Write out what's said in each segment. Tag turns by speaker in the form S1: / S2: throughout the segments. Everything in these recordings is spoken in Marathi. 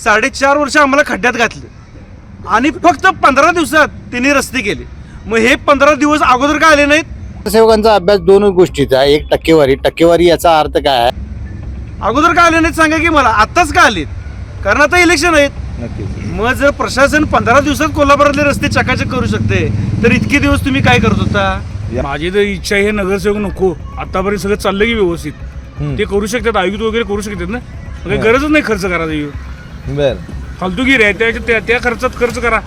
S1: 4.5 वर्ष आम्हाला खड्ड्यात घातले आणि फक्त 15 दिवसात त्यांनी रस्ते केले. मग हे 15 दिवस अगोदर का आले नाहीत?
S2: सेवकांचा अभ्यास दोन गोष्टीचा, एक टक्केवारी याचा अर्थ काय आहे?
S1: अगोदर का आले नाहीत सांगा की मला. आत्ताच का आलेत? कारण आता इलेक्शन आहेत. मग जर प्रशासन 15 दिवसात कोल्हापुरातले रस्ते चकाचक करू शकते तर इतके दिवस तुम्ही काय करत होता?
S3: माझी तर इच्छा आहे, हे नगरसेवक नको. आतापर्यंत सगळं चाललं की व्यवस्थित ते करू शकतात, आयुक्त वगैरे करू शकतात ना. काही गरजच नाही खर्च करायचं.
S2: बर,
S3: फालतूगिरी आहे त्या खर्चात खर्च करा.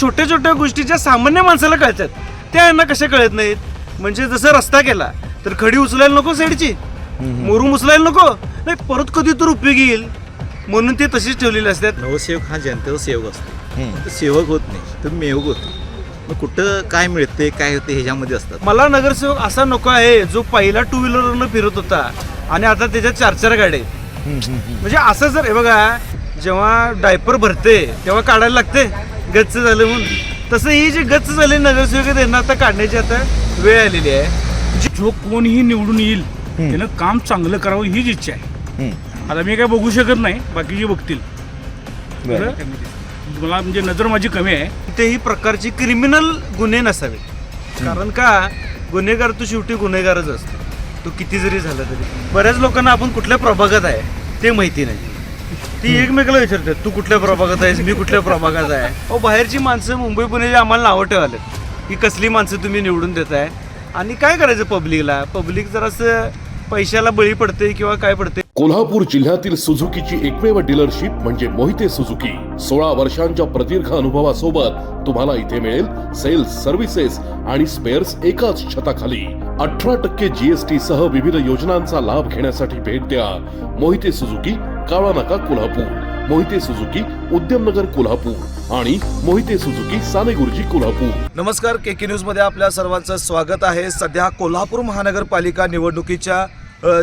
S1: छोट्या छोट्या गोष्टी ज्या सामान्य माणसाला कळतात त्या यांना कशा कळत नाहीत? म्हणजे जसं रस्ता केला तर खडी उचलायला नको, साईडची मोरून उचलायला नको, नाही परत कधी तर उपयोगी येईल म्हणून ते तशीच ठेवलेले असतात.
S4: नवसेवक हा जनतेचा सेवक असतो. सेवक होत नाही तर मेवक होतो. मग कुठं काय मिळते काय होते ह्याच्यामध्ये असतात.
S1: मला नगरसेवक असा नको आहे जो पहिला 2 व्हीलरवरनं फिरत होता आणि आता त्याच्या 4 गाड्या आहेत. म्हणजे असं जर हे बघा, जेव्हा डायपर भरते तेव्हा काढायला लागते गच्च झालं म्हणून, तसं ही जी गच्च झाली नगरसेवक आहेत यांना आता काढण्याची आता वेळ आलेली आहे.
S3: जो कोणीही निवडून येईल त्यानं काम चांगलं करावं हीच इच्छा आहे. आता मी काय बघू शकत नाही, बाकीचे बघतील. मला म्हणजे नजर माझी कमी आहे.
S1: कुठेही प्रकारची क्रिमिनल गुन्हे नसावे. कारण का, गुन्हेगार तो शेवटी गुन्हेगारच असतो, तो किती जरी झाला तरी. बऱ्याच लोकांना आपण कुठल्या प्रभागात आहे ते माहिती नाही. ती एकमेकाला विचारतात, तू कुठल्या प्रभागात आहेस, मी कुठल्या प्रभागात आहे. अहो, बाहेरची माणसं मुंबई पुण्याची आम्हाला नावं ठेवालेत की कसली माणसं तुम्ही निवडून देताय. आणि काय करायचं पब्लिकला? पब्लिक जरासं पैशाला बळी पडते किंवा काय पडते.
S5: कोल्हापूर जिल्ह्यातील सुझुकीची एकमेव डीलरशिप म्हणजे मोहिते सुझुकी. 16 वर्षांच्या प्रदीर्घ अनुभवासोबत तुम्हाला इथे मिळेल सेल्स, सर्व्हिसेस आणि स्पेअर्स एकाच छताखाली. 18% GST सह विविध योजनांचा लाभ घेण्यासाठी भेट द्या. मोहिते सुझुकी, काळा नाका, कोल्हापूर. मोहिते सुझुकी, उद्यमनगर, कोल्हापूर आणि मोहिते सुझुकी, सानेगुरुजी, कोल्हापूर.
S6: नमस्कार, KK न्यूज मध्ये आपल्या सर्वांचं स्वागत आहे. सध्या कोल्हापूर महानगरपालिका निवडणुकीच्या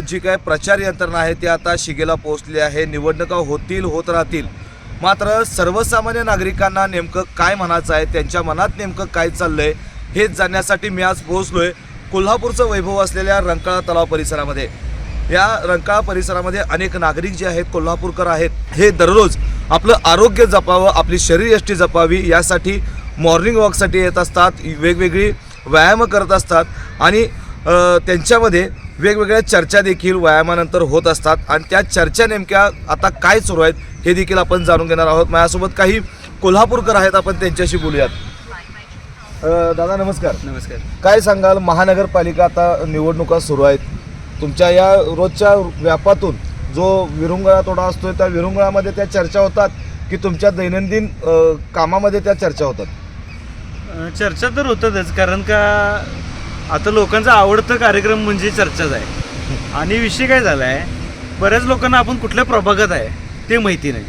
S6: जी काय प्रचार यंत्रणा आहे ती आता शिगेला पोहोचली आहे. निवडणुका होतील, होत राहतील. मात्र सर्वसामान्य नागरिकांना नेमकं काय म्हणायचं आहे, त्यांच्या मनात नेमकं काय चाललंय हे जाणण्यासाठी मी आज पोहोचलोय कोल्हापूरचं वैभव असलेल्या रंकाळा तलाव परिसरामध्ये. या रंकाळा परिसरामध्ये अनेक नागरिक जे आहेत, कोल्हापूरकर आहेत, हे दररोज आपलं आरोग्य जपावं, आपली शरीरयष्टी जपावी यासाठी मॉर्निंग वॉकसाठी येत असतात, वेगवेगळी व्यायाम करत असतात आणि त्यांच्यामध्ये वेगवेगळ्या चर्चा देखील व्यायामानंतर होत असतात. आणि त्या चर्चा नेमक्या आता काय सुरू आहेत हे देखील आपण जाणून घेणार आहोत. माझ्यासोबत काही कोल्हापूरकर आहेत, आपण त्यांच्याशी बोलूयात. दादा नमस्कार.
S1: नमस्कार.
S6: काय सांगाल, महानगरपालिका आता निवडणुका सुरू आहेत, तुमच्या या रोजच्या व्यापातून जो विरंगुळा तोडा असतोय त्या विरंगुळामध्ये त्या चर्चा होतात की तुमच्या दैनंदिन कामामध्ये त्या चर्चा होतात?
S1: चर्चा तर होतातच, कारण का आता लोकांचा आवडता कार्यक्रम म्हणजे चर्चाच आहे. आणि विषय काय झाला आहे, बऱ्याच लोकांना आपण कुठल्या प्रभागात आहे ते माहिती नाही.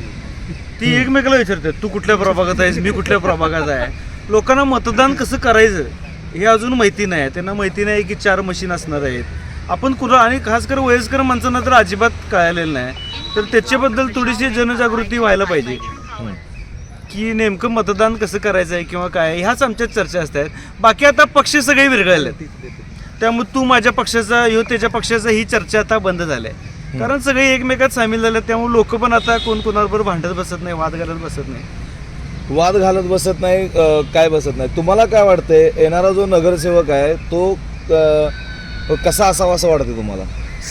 S1: ती एकमेकाला विचारतात, तू कुठल्या प्रभागात आहेस, मी कुठल्या प्रभागात आहे. लोकांना मतदान कसं करायचं हे अजून माहिती नाही. त्यांना माहिती नाही की 4 मशीन असणार आहेत. आपण कुठं, आणि खास कर वयस्कर माणसांना तर अजिबात कळालेलं नाही. तर त्याच्याबद्दल थोडीशी जनजागृती व्हायला पाहिजे की नेमकं मतदान कसं करायचं आहे किंवा काय, ह्याच आमच्या चर्चा असतात. बाकी आता पक्ष सगळे विरघळलेत, त्यामुळे तू माझ्या पक्षाचा, ह्यो त्याच्या पक्षाचा, ही चर्चा आता बंद झाली आहे. कारण सगळे एकमेकात सामील झाले, त्यामुळे लोक पण आता कोण कोणाबरोबर भांडत बसत नाही, वाद घालत बसत नाही.
S6: वाद घालत बसत नाही, काय बसत नाही. तुम्हाला काय वाटतंय, येणारा जो नगरसेवक आहे तो कसा असावा असं वाटतं तुम्हाला?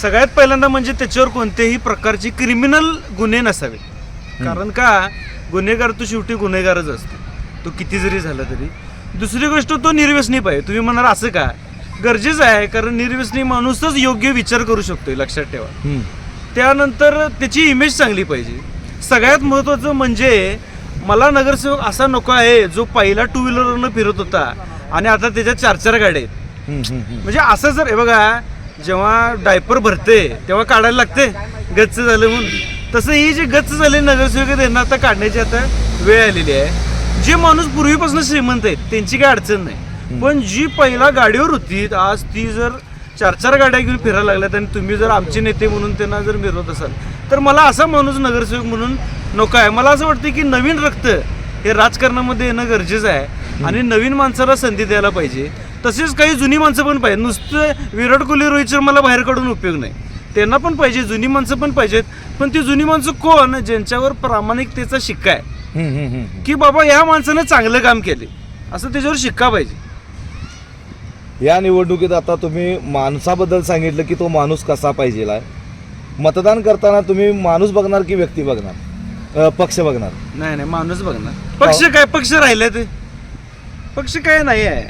S1: सगळ्यात पहिल्यांदा म्हणजे त्याच्यावर कोणत्याही प्रकारची क्रिमिनल गुन्हे नसावे. कारण का, गुन्हेगार तो शेवटी गुन्हेगारच असतो, तो किती जरी झाला तरी. दुसरी गोष्ट, तो निर्व्यसनी पाहिजे. तुम्ही म्हणाल असं का, गरजेचं आहे, कारण निर्व्यसनी माणूसच योग्य विचार करू शकतोय, लक्षात ठेवा. त्यानंतर त्याची इमेज चांगली पाहिजे. सगळ्यात महत्त्वाचं म्हणजे मला नगरसेवक असा नको आहे जो पहिला 2 व्हीलरवरनं फिरत होता आणि आता त्याच्या 4 गाड्या आहेत. म्हणजे असं जर हे बघा, जेव्हा डायपर भरते तेव्हा काढायला लागते गच्च झालं म्हणून, तसं ही जी गच्च झाली नगरसेवक आहेत यांना आता काढण्याची आता वेळ आलेली आहे. जे माणूस पूर्वीपासून श्रीमंत आहेत त्यांची काय अडचण नाही, पण जी पहिला गाडीवर होती आज ती जर 4 गाड्या घेऊन फिरायला लागल्यात आणि तुम्ही जर आमचे नेते म्हणून त्यांना जर मिरवत असाल तर मला असा माणूस नगरसेवक म्हणून नको आहे. मला असं वाटतं की नवीन रक्त हे राजकारणामध्ये येणं गरजेचं आहे आणि नवीन माणसाला संधी द्यायला पाहिजे. तसेच काही जुनी माणसं पण पाहिजे. नुसतं विराट कोहली, रोहित शर्माला बाहेर काढून उपयोग नाही. त्यांना पण पाहिजे, जुनी माणसं पण पाहिजेत. पण ती जुनी माणसं कोण, ज्यांच्यावर प्रामाणिकतेचा शिक्का आहे की बाबा या माणसानं चांगलं काम केले, असं त्याच्यावर शिक्का पाहिजे.
S7: या निवडणुकीत आता तुम्ही माणसाबद्दल सांगितलं की तो माणूस कसा पाहिजे आहे. मतदान करताना तुम्ही माणूस बघणार की व्यक्ती बघणार, पक्ष बघणार?
S1: नाही माणूस बघणार. पक्ष काय, पक्ष राहिले ते पक्ष काय नाही आहे,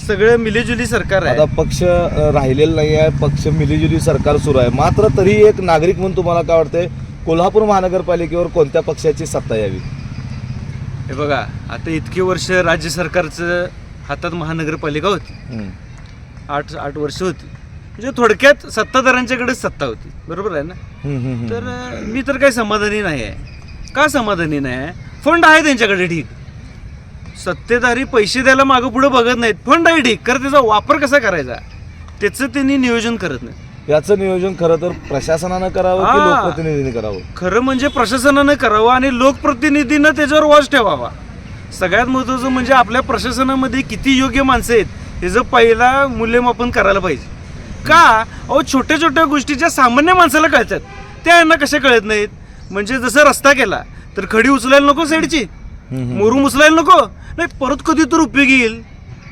S1: सगळं मिलीजुली सरकार आहे.
S7: आता पक्ष राहिलेला नाही आहे, पक्ष मिलीजुली सरकार सुरू आहे. मात्र तरी एक नागरिक म्हणून तुम्हाला काय वाटतंय, कोल्हापूर महानगरपालिकेवर कोणत्या पक्षाची सत्ता यावी?
S1: हे बघा, आता इतकी वर्ष राज्य सरकारचं हातात महानगरपालिका होती, 8 वर्ष होती, म्हणजे थोडक्यात सत्ताधाऱ्यांच्याकडेच सत्ता होती, बरोबर आहे ना. तर मी तर काही समाधानी नाही आहे. का समाधानी नाही आहे? फंड आहे त्यांच्याकडे ठीक, सत्तेधारी पैसे द्यायला मागं पुढे बघत नाहीत. फंड आहे ठीक, खरं त्याचा वापर कसा करायचा त्याचं त्यांनी नियोजन करत नाही.
S7: याचं नियोजन खरं तर प्रशासनानं करावं की लोकप्रतिनिधींनी करावं?
S1: खरं म्हणजे प्रशासनानं करावं आणि लोकप्रतिनिधीनं त्याच्यावर वॉच ठेवावा. सगळ्यात महत्त्वाचं म्हणजे आपल्या प्रशासनामध्ये किती योग्य माणसं आहेत याचं पहिला मूल्यमापन करायला पाहिजे. का अहो, छोट्या छोट्या गोष्टी ज्या सामान्य माणसाला कळतात त्या यांना कशा कळत नाहीत. म्हणजे जसं रस्ता केला तर खडी उचलायला नको साईडची, मोरून उचलायला नको, नाही परत कधी तर उपयोगी येईल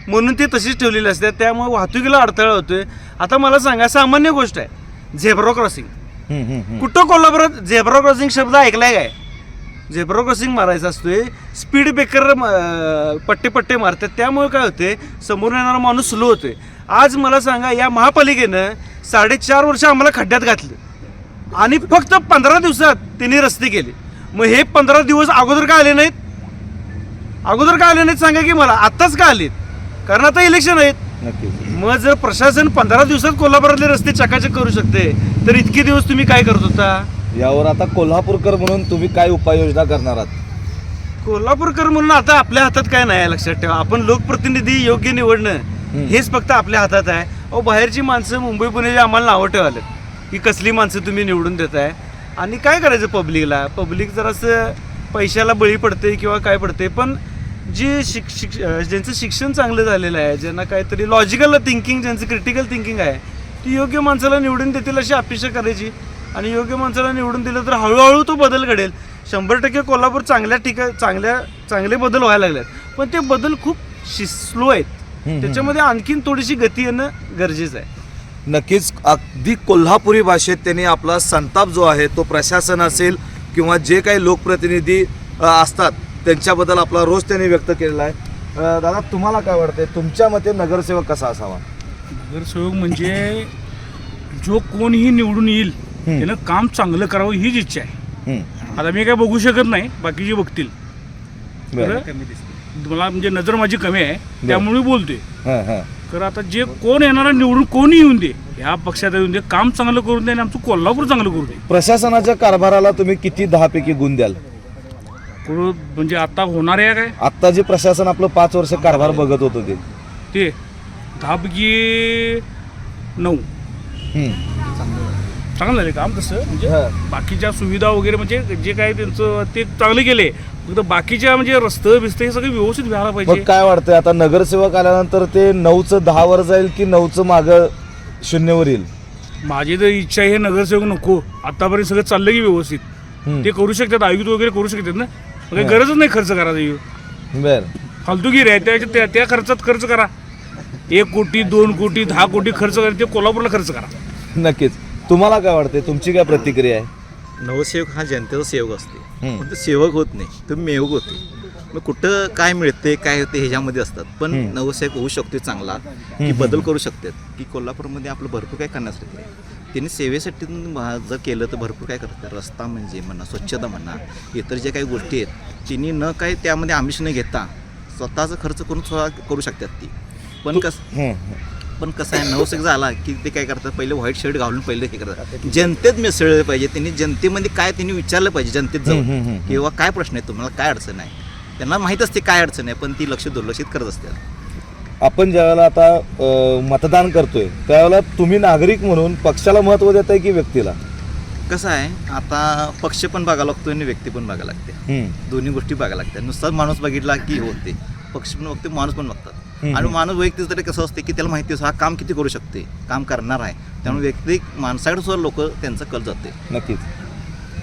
S1: म्हणून ते तशीच ठेवलेली असतात. त्यामुळे वाहतुकीला अडथळा होतोय. आता मला सांगा, सामान्य गोष्ट आहे झेब्रा क्रॉसिंग. कुठं कोल्हापुरात झेब्रा क्रॉसिंग शब्द ऐकलाय काय? झेब्रा क्रॉसिंग मारायचा असतोय, स्पीड ब्रेकर पट्टे मारतात, त्यामुळे काय होते, समोरून येणारा माणूस स्लो होतोय. आज मला सांगा, या महापालिकेनं 4.5 वर्ष आम्हाला खड्ड्यात घातले आणि फक्त 15 दिवसात त्यांनी रस्ते केले. मग हे 15 दिवस अगोदर का आले नाहीत? अगोदर का आले नाहीत सांगा की मला. आत्ताच का आलेत? कारण आता इलेक्शन आहेत.
S7: नक्कीच.
S1: मग जर प्रशासन 15 दिवसात कोल्हापुरातले रस्ते चकाचक करू शकते तर इतके दिवस तुम्ही काय करत होता?
S7: यावर आता कोल्हापूरकर म्हणून तुम्ही काय उपाययोजना करणार आहात?
S1: कोल्हापूरकर म्हणून आता आपल्या हातात काय नाही आहे, लक्षात ठेवा. आपण लोकप्रतिनिधी योग्य निवडणं हेच फक्त आपल्या हातात आहे. अहो, बाहेरची माणसं मुंबई पुणे आम्हाला नावं ठेवाले की कसली माणसं तुम्ही निवडून देताय. आणि काय करायचं पब्लिकला? पब्लिक जरासं पैशाला बळी पडते किंवा काय पडते. पण जी ज्यांचं शिक्षण चांगलं झालेलं आहे, ज्यांना काहीतरी लॉजिकल थिंकिंग, ज्यांचं क्रिटिकल थिंकिंग आहे, ती योग्य माणसाला निवडून देतील अशी अपेक्षा करायची. आणि योग्य माणसाला निवडून दिलं तर हळूहळू तो बदल घडेल. 100% कोल्हापूर चांगले बदल व्हायला लागलेत, पण ते बदल खूप स्लो आहेत. त्याच्यामध्ये आणखीन थोडीशी गती येणं गरजेचं आहे.
S6: नक्कीच अगदी कोल्हापुरी भाषेत त्यांनी आपला संताप जो आहे तो प्रशासन असेल किंवा जे काही लोकप्रतिनिधी असतात त्यांच्याबद्दल आपला रोष त्यांनी व्यक्त केलेला आहे.
S7: दादा, तुम्हाला काय वाटतंय, तुमच्या मते नगरसेवक कसा असावा?
S3: नगरसेवक म्हणजे जो कोणीही निवडून येईल त्यानं काम चांगलं करावं हीच इच्छा आहे. आता मी काय बघू शकत नाही, बाकीचे बघतील. मला म्हणजे नजर माझी कमी आहे त्यामुळे बोलतोय. तर आता जे कोण येणारा निवडून कोणी येऊन दे, ह्या पक्षात येऊन दे, काम चांगलं करून दे आणि आमचं कोल्हापूर चांगलं करू दे.
S7: प्रशासनाच्या कारभाराला तुम्ही किती 10 पैकी गुण द्याल?
S3: म्हणजे आता होणार आहे काय,
S7: आता जे प्रशासन आपलं 5 वर्ष कारभार बघत होतं
S3: ते 10 पैकी 9. चांगलं झाले काम. तसं म्हणजे बाकीच्या सुविधा वगैरे म्हणजे जे काय त्यांचं ते चांगले केले. फक्त बाकीच्या म्हणजे रस्ते बिस्ते हे सगळे व्यवस्थित व्हायला पाहिजे.
S7: मग काय वाटतंय, आता नगरसेवक आल्यानंतर ते 9चं 10 वर जाईल की 9चं मागं 0 येईल?
S3: माझी तर इच्छा आहे हे नगरसेवक नको. आतापर्यंत सगळं चाललं की व्यवस्थित ते करू शकतात, आयुक्त वगैरे करू शकतात ना. काही गरजच नाही खर्च करायचं.
S7: बर,
S3: फालतूगिरी आहे त्या खर्चात खर्च करा. 1 कोटी 2 कोटी 10 कोटी खर्च करा, ते कोल्हापूरला खर्च करा.
S7: नक्कीच. तुम्हाला काय वाटतंय, तुमची काय प्रतिक्रिया आहे?
S4: नवसेवक हा जनतेचा सेवक असते, पण तो सेवक होत नाही, तो मेवक होते. मग कुठं काय मिळते काय होते ह्याच्यामध्ये असतात. पण नवसेवक होऊ शकतो चांगला, की बदल करू शकतात, की कोल्हापूरमध्ये आपलं भरपूर काय करण्यासाठी आहे. त्यांनी सेवेसाठी जर केलं तर भरपूर काय करतात. रस्ता म्हणजे म्हणा, स्वच्छता म्हणा, इतर जे काही गोष्टी आहेत तिने न काय त्यामध्ये आमिष न घेता स्वतःचा खर्च करून करू शकतात ती. पण कसं आहे, नवसेवक झाला की ते काय करतात, पहिले व्हाईट शर्ट घालून पहिले हे करतात. जनतेत मिसळलं पाहिजे त्यांनी. जनतेमध्ये काय त्यांनी विचारलं पाहिजे जनतेत जाऊन, किंवा काय प्रश्न आहे, तुम्हाला काय अडचण आहे. त्यांना माहीत असते काय अडचण आहे, पण ती दुर्लक्षित करत असतात.
S7: आपण ज्यावेळेला आता मतदान करतोय त्यावेळेला तुम्ही नागरिक म्हणून पक्षाला महत्त्व देताय की व्यक्तीला?
S4: कसं आहे, आता पक्ष पण बघायला लागतो आणि व्यक्ती पण बघायला लागते. दोन्ही गोष्टी बघायला लागतात. नुसताच माणूस बघितला की होते, पक्ष पण बघते, माणूस पण बघतात. आणि माणूस वैयक्तिक तरी कसं असते की त्याला माहिती असं हा काम किती करू शकते, काम करणार आहे, त्यामुळे वैयक्तिक माणसाकडे सुद्धा लोक त्यांचा कल जाते.
S7: नक्कीच.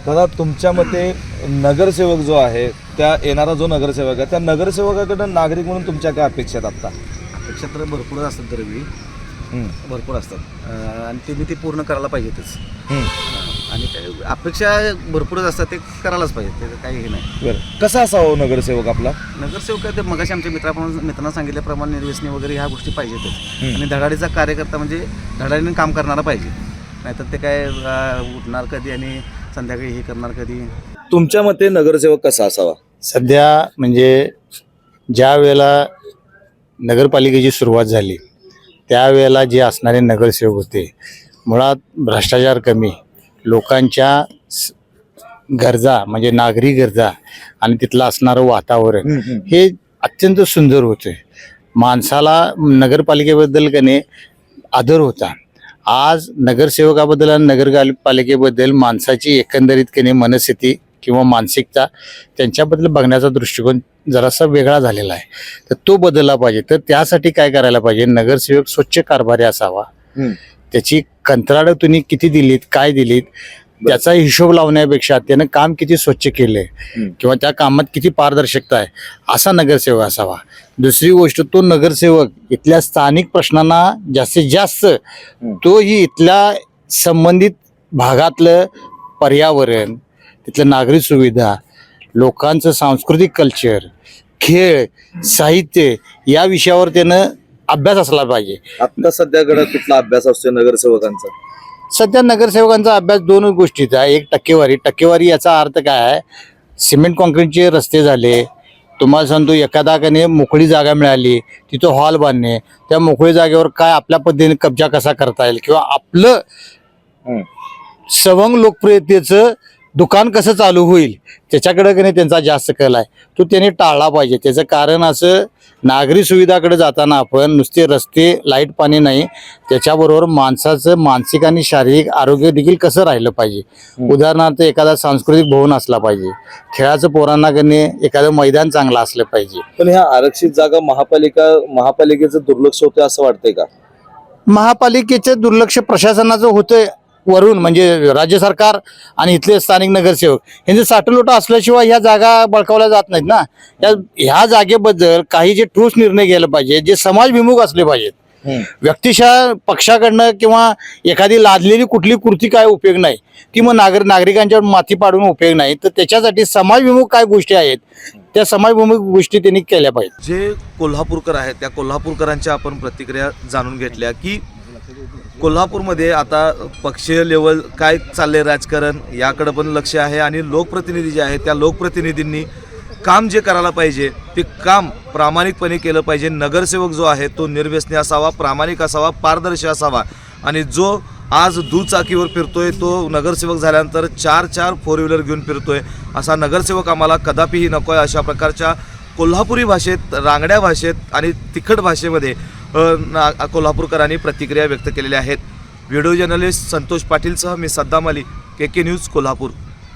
S7: दादा, तुमच्या मते नगरसेवक जो आहे, त्या येणारा जो नगरसेवक आहे, त्या नगरसेवकाकडं नागरिक म्हणून तुमच्या काय अपेक्षा आहेत आत्ता?
S8: अपेक्षा तर भरपूर असतात दरवेळी, भरपूर असतात आणि त्यांनी ते पूर्ण करायला पाहिजेतच. आणि अपेक्षा भरपूरच असतात, ते करायलाच पाहिजे, ते काही हे नाही.
S7: बरं, कसा असावा नगरसेवक आपला?
S8: नगरसेवक काय ते मगाशी आमच्या मित्रांना सांगितल्याप्रमाणे निर्व्यसनी वगैरे ह्या गोष्टी पाहिजेतच. आणि धडाडीचा कार्यकर्ता म्हणजे धडाडीने काम करणारा पाहिजे, नाहीतर ते काय उठणार कधी आणि संध्याकाळी हे करणार कधी.
S7: तुमच्या मते नगरसेवक कसा असावा?
S2: सध्या म्हणजे ज्या वेळेला नगरपालिकेची सुरुवात झाली त्यावेळेला जे असणारे नगरसेवक होते, मुळात भ्रष्टाचार कमी, लोकांच्या गरजा म्हणजे नागरी गरजा आणि तिथलं असणारं वातावरण हे अत्यंत सुंदर होते. माणसाला नगरपालिकेबद्दल कने आदर होता. आज नगरसेवकाबद्दल आणि नगरपालिकेबद्दल माणसाची एकंदरीत कने मनस्थिती किंवा मानसिकता त्यांच्याबद्दल बघण्याचा दृष्टिकोन जरासा वेगळा झालेला आहे. तर तो बदलला पाहिजे. तर त्यासाठी काय करायला पाहिजे, नगरसेवक स्वच्छ कारभारी असावा. त्याची कंत्राटं तुम्ही किती दिलीत, काय दिलीत, त्याचा हिशोब लावण्यापेक्षा त्यानं काम किती स्वच्छ केलंय किंवा त्या कामात किती पारदर्शकता आहे असा नगरसेवक असावा. दुसरी गोष्ट, तो नगरसेवक इथल्या स्थानिक प्रश्नांना जास्तीत जास्त तोही इथल्या संबंधित भागातलं पर्यावरण, तिथलं नागरिक सुविधा, लोकांचं सांस्कृतिक कल्चर, खेळ, साहित्य या विषयावर त्यानं अभ्यास असला पाहिजे.
S7: आता सध्याकडे कुठला अभ्यास असतो नगरसेवकांचा?
S2: सध्या नगरसेवकांचा अभ्यास दोन गोष्टीचा. एक टक्केवारी याचा अर्थ काय आहे, सिमेंट कॉन्क्रीटचे रस्ते झाले, तुम्हाला सांगतो एखादा कने मोकळी जागा मिळाली तिथं हॉल बांधणे, त्या मोकळी जागेवर काय आपल्या पद्धतीने कब्जा कसा करता येईल किंवा आपलं सवंग लोकप्रियतेचं दुकान कसं चालू होईल त्याच्याकडे कने त्यांचा जास्त कल आहे, तो त्याने टाळला पाहिजे. त्याचं कारण असं, नागरी सुविधाकडे जाताना आपण नुसते रस्ते, लाईट, पाणी नाही, त्याच्याबरोबर माणसाचं मानसिक आणि शारीरिक आरोग्य देखील कसं राहिलं पाहिजे. उदाहरणार्थ एखादा सांस्कृतिक भवन असला पाहिजे, खेळाचं पोरांना कने एखादं मैदान चांगलं असलं पाहिजे.
S7: पण ह्या आरक्षित जागा महापालिकेचं दुर्लक्ष होतं असं वाटतंय का?
S2: महापालिकेचं दुर्लक्ष प्रशासनाचं होतं वरून, म्हणजे राज्य सरकार आणि इथले स्थानिक नगरसेवक यांचे साठलोट असल्याशिवाय ह्या जागा बळकावल्या जात नाहीत ना. ह्या जागेबद्दल काही जे ठोस निर्णय घ्यायला पाहिजे, जे समाजभिमुख असले पाहिजेत. व्यक्तिशः पक्षाकडनं किंवा एखादी लादलेली कुठली कृती काय उपयोग नाही, ती मग नागरिकांच्यावर माती पाडून उपयोग नाही. तर त्याच्यासाठी समाजभिमुख काय गोष्टी आहेत त्या समाजभिमुख गोष्टी त्यांनी केल्या पाहिजेत.
S6: जे कोल्हापूरकर आहेत त्या कोल्हापूरकरांच्या आपण प्रतिक्रिया जाणून घेतल्या की कोल्हापूरमध्ये आता पक्षीय लेवल काय चाललंय राजकारण याकडे पण लक्ष आहे आणि लोकप्रतिनिधी जे आहेत त्या लोकप्रतिनिधींनी काम जे करायला पाहिजे ते काम प्रामाणिकपणे केलं पाहिजे. नगरसेवक जो आहे तो निर्व्यसनी असावा, प्रामाणिक असावा, पारदर्शी असावा आणि जो आज दुचाकीवर फिरतोय तो नगरसेवक झाल्यानंतर 4 फोर व्हीलर घेऊन फिरतोय असा नगरसेवक आम्हाला कदापिही नको आहे. अशा प्रकारच्या कोल्हापुरी भाषेत, रांगड्या भाषेत आणि तिखट भाषेमध्ये कोल्हापूरकरांनी प्रतिक्रिया व्यक्त केलेल्या आहेत. व्हिडिओ जर्नलिस्ट संतोष पाटीलसह मी सद्दाम अली, KK न्यूज कोल्हापूर.